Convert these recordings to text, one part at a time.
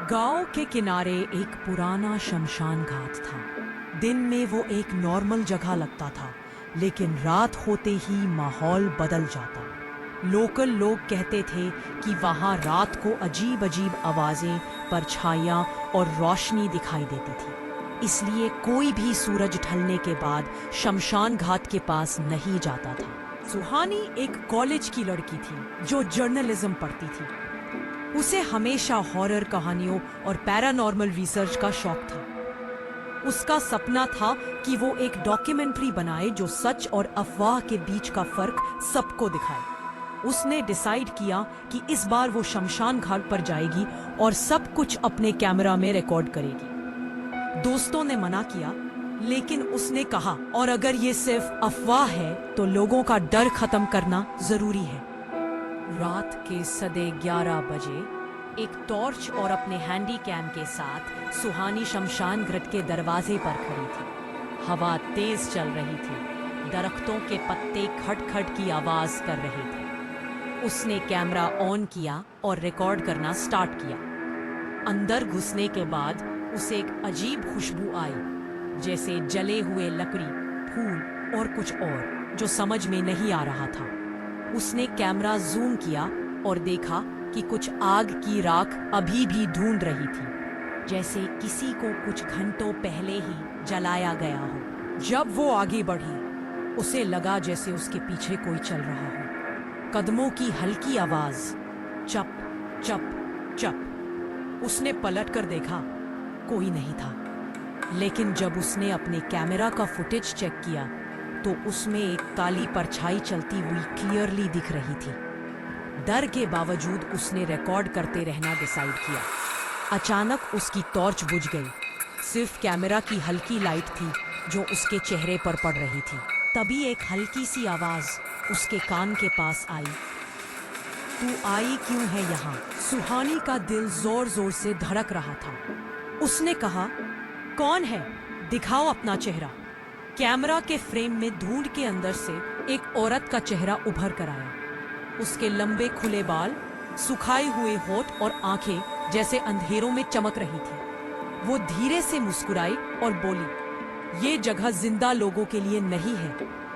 गांव के किनारे एक पुराना शमशान घाट था। दिन में वो एक नॉर्मल जगह लगता था, लेकिन रात होते ही माहौल बदल जाता। लोकल लोग कहते थे कि वहां रात को अजीब अजीब आवाजें, परछाइयां और रोशनी दिखाई देती थी। इसलिए कोई भी सूरज ढलने के बाद शमशान घाट के पास नहीं जाता था। सुहानी एक कॉलेज की लड़की थी जो जर्नलिज्म पढ़ती थी। उसे हमेशा हॉरर कहानियों और पैरानॉर्मल रिसर्च का शौक था। उसका सपना था कि वो एक डॉक्यूमेंट्री बनाए जो सच और अफवाह के बीच का फर्क सबको दिखाए। उसने डिसाइड किया कि इस बार वो शमशान घाट पर जाएगी और सब कुछ अपने कैमरा में रिकॉर्ड करेगी। दोस्तों ने मना किया, लेकिन उसने कहा, और अगर ये सिर्फ अफवाह है तो लोगों का डर खत्म करना जरूरी है। रात के 11:30 बजे एक टॉर्च और अपने हैंडी कैम के साथ सुहानी शमशान घाट के दरवाजे पर खड़ी थी। हवा तेज चल रही थी, दरख्तों के पत्ते खटखट की आवाज कर रहे थे। उसने कैमरा ऑन किया और रिकॉर्ड करना स्टार्ट किया। अंदर घुसने के बाद उसे एक अजीब खुशबू आई, जैसे जले हुए लकड़ी, फूल और कुछ और जो समझ में नहीं आ रहा था। उसने कैमरा जूम किया और देखा कि कुछ आग की राख अभी भी ढूंढ रही थी, जैसे किसी को कुछ घंटों पहले ही जलाया गया हो। जब वो आगे बढ़ी, उसे लगा जैसे उसके पीछे कोई चल रहा हो। कदमों की हल्की आवाज, चप चप चप। उसने पलटकर देखा, कोई नहीं था। लेकिन जब उसने अपने कैमरा का फुटेज चेक किया तो उसमें एक काली परछाई चलती हुई क्लियरली दिख रही थी। डर के बावजूद उसने रिकॉर्ड करते रहना डिसाइड किया। अचानक उसकी टॉर्च बुझ गई। सिर्फ कैमरा की हल्की लाइट थी जो उसके चेहरे पर पड़ रही थी। तभी एक हल्की सी आवाज उसके कान के पास आई, तू आई क्यों है यहाँ? सुहानी का दिल जोर जोर से धड़क रहा था। उसने कहा, कौन है? दिखाओ अपना चेहरा। कैमरा के फ्रेम में धूल के अंदर से एक औरत का चेहरा उभर कर आया। उसके लंबे खुले बाल, सुखाए हुए होठ और आंखें जैसे अंधेरों में चमक रही थी। वो धीरे से मुस्कुराई और बोली, ये जगह जिंदा लोगों के लिए नहीं है,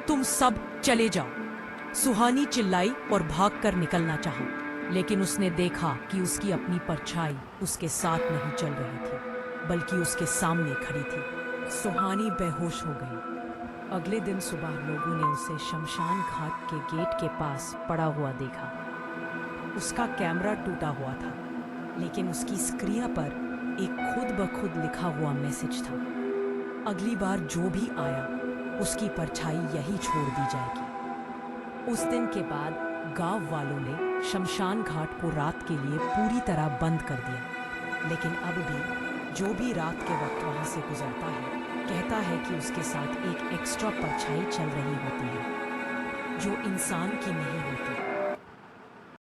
तुम सब चले जाओ। सुहानी चिल्लाई और भागकर निकलना चाहा, लेकिन उसने देखा कि उसकी अपनी परछाई उसके साथ नहीं चल रही थी, बल्कि उसके सामने खड़ी थी। सुहानी बेहोश हो गई। अगले दिन सुबह लोगों ने उसे शमशान घाट के गेट के पास पड़ा हुआ देखा। उसका कैमरा टूटा हुआ था, लेकिन उसकी स्क्रीन पर एक खुद ब खुद लिखा हुआ मैसेज था, अगली बार जो भी आया उसकी परछाई यही छोड़ दी जाएगी। उस दिन के बाद गांव वालों ने शमशान घाट को रात के लिए पूरी तरह बंद कर दिया, लेकिन अब भी जो भी रात के वक्त वहां से गुजरता है कहता है कि उसके साथ एक एक्स्ट्रा परछाई चल रही होती है, जो इंसान की नहीं होती।